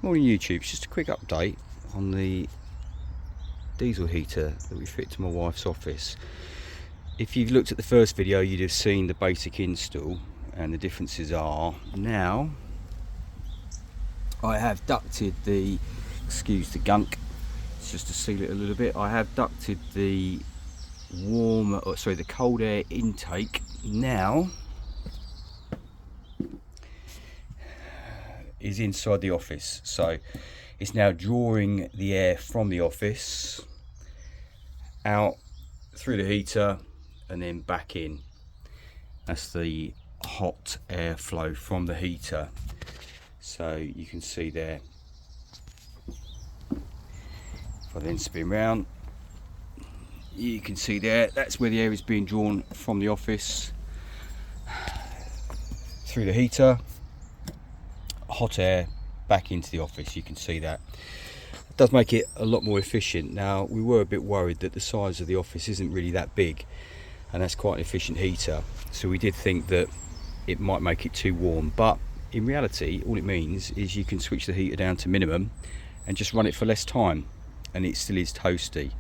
Morning YouTube, it's just a quick update on the diesel heater that we fit to my wife's office. If you've looked at the first video, you'd have seen the basic install, and the differences are now I have ducted the, excuse the gunk, it's just to seal it a little bit, I have ducted the the cold air intake now is inside the office, so it's now drawing the air from the office out through the heater and then back in. That's the hot air flow from the heater, so you can see there. If I then spin round, you can see there, that's where the air is being drawn from the office through the heater, hot air back into the office. You can see that. It does make it a lot more efficient. Now, we were a bit worried that the size of the office isn't really that big, and that's quite an efficient heater, so we did think that it might make it too warm, but in reality all it means is you can switch the heater down to minimum and just run it for less time and it still is toasty.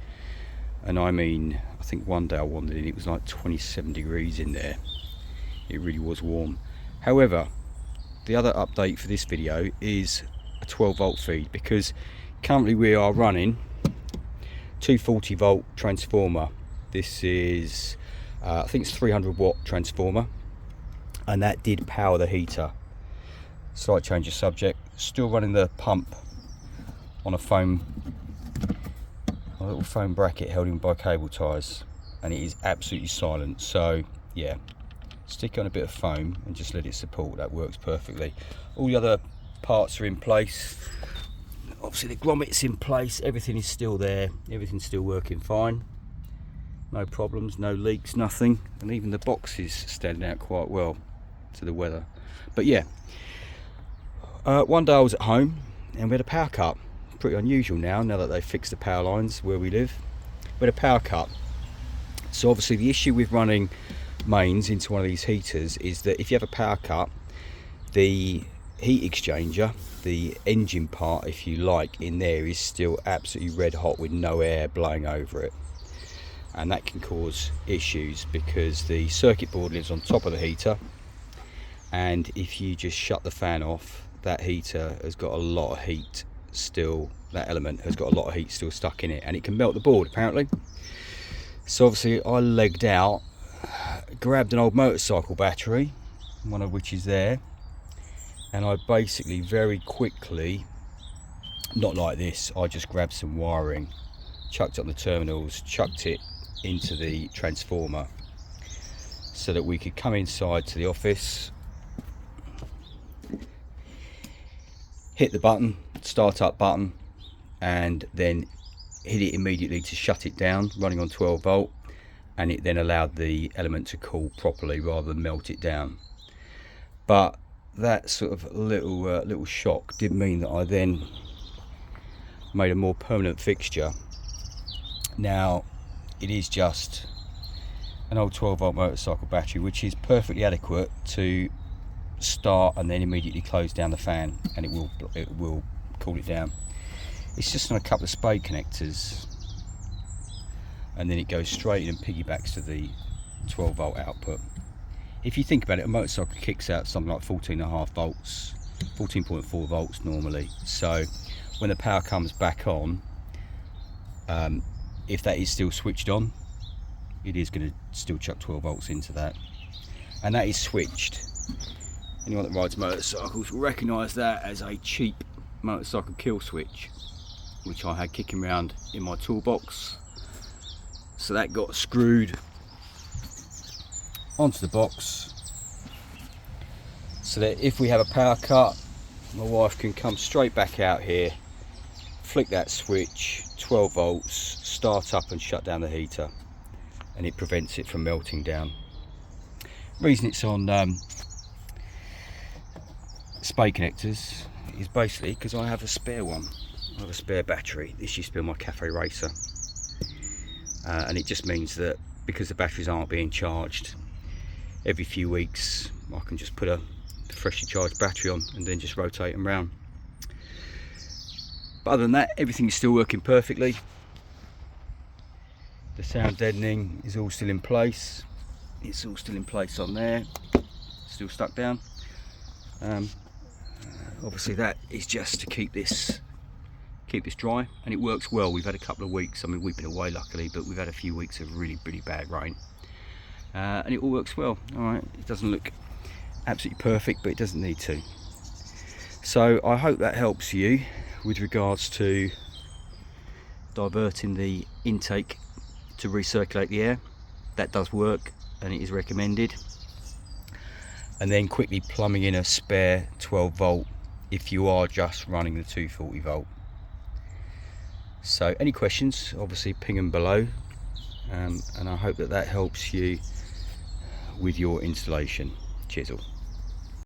And I mean, I think one day I wandered in, it was like 27 degrees in there. It really was warm. However, the other update for this video is a 12 volt feed, because currently we are running 240 volt transformer. This is I think it's 300 watt transformer, and that did power the heater. Slight change of subject, still running the pump on a little foam bracket held in by cable ties, and it is absolutely silent. So yeah, stick on a bit of foam and just let it support. That works perfectly. All the other parts are in place. Obviously the grommet's in place, everything is still there, everything's still working fine. No problems, no leaks, nothing, and even the box is standing out quite well to the weather. But yeah, one day I was at home and we had a power cut. Pretty unusual now that they've fixed the power lines where we live. We had a power cut. So obviously the issue with running mains into one of these heaters is that if you have a power cut, the heat exchanger, the engine part if you like, in there is still absolutely red hot with no air blowing over it, and that can cause issues because the circuit board lives on top of the heater, and if you just shut the fan off, that heater has got a lot of heat still, that element has got a lot of heat still stuck in it, and it can melt the board apparently. So obviously I legged out, grabbed an old motorcycle battery, one of which is there, and I basically very quickly, not like this, I just grabbed some wiring, chucked it on the terminals, chucked it into the transformer so that we could come inside to the office, hit the button, start up button, and then hit it immediately to shut it down, running on 12 volt, and it then allowed the element to cool properly rather than melt it down. But that sort of little shock did mean that I then made a more permanent fixture. Now it is just an old 12 volt motorcycle battery, which is perfectly adequate to start and then immediately close down the fan, and it will cool it down. It's just on a couple of spade connectors, and then it goes straight and piggybacks to the 12 volt output. If you think about it, a motorcycle kicks out something like 14.5 volts, 14.4 volts normally. So when the power comes back on, if that is still switched on, it is going to still chuck 12 volts into that, and that is switched. Anyone that rides motorcycles will recognise that as a cheap motorcycle kill switch, which I had kicking around in my toolbox. So that got screwed onto the box so that if we have a power cut, my wife can come straight back out here, flick that switch, 12 volts, start up and shut down the heater, and it prevents it from melting down. The reason it's on spade connectors is basically because I have a spare one. I have a spare battery. This used to be on my Cafe Racer, and it just means that because the batteries aren't being charged, every few weeks I can just put a freshly charged battery on and then just rotate them round. But other than that, everything is still working perfectly. The sound deadening is all still in place. It's all still in place on there, still stuck down. Obviously that is just to keep this dry, and it works well. We've had a couple of weeks, I mean we've been away luckily, but we've had a few weeks of really bad rain, and it all works well. All right, it doesn't look absolutely perfect, but it doesn't need to. So I hope that helps you with regards to diverting the intake to recirculate the air. That does work and it is recommended. And then quickly plumbing in a spare 12 volt if you are just running the 240 volt. So any questions, obviously ping them below, and I hope that helps you with your installation. Cheers all.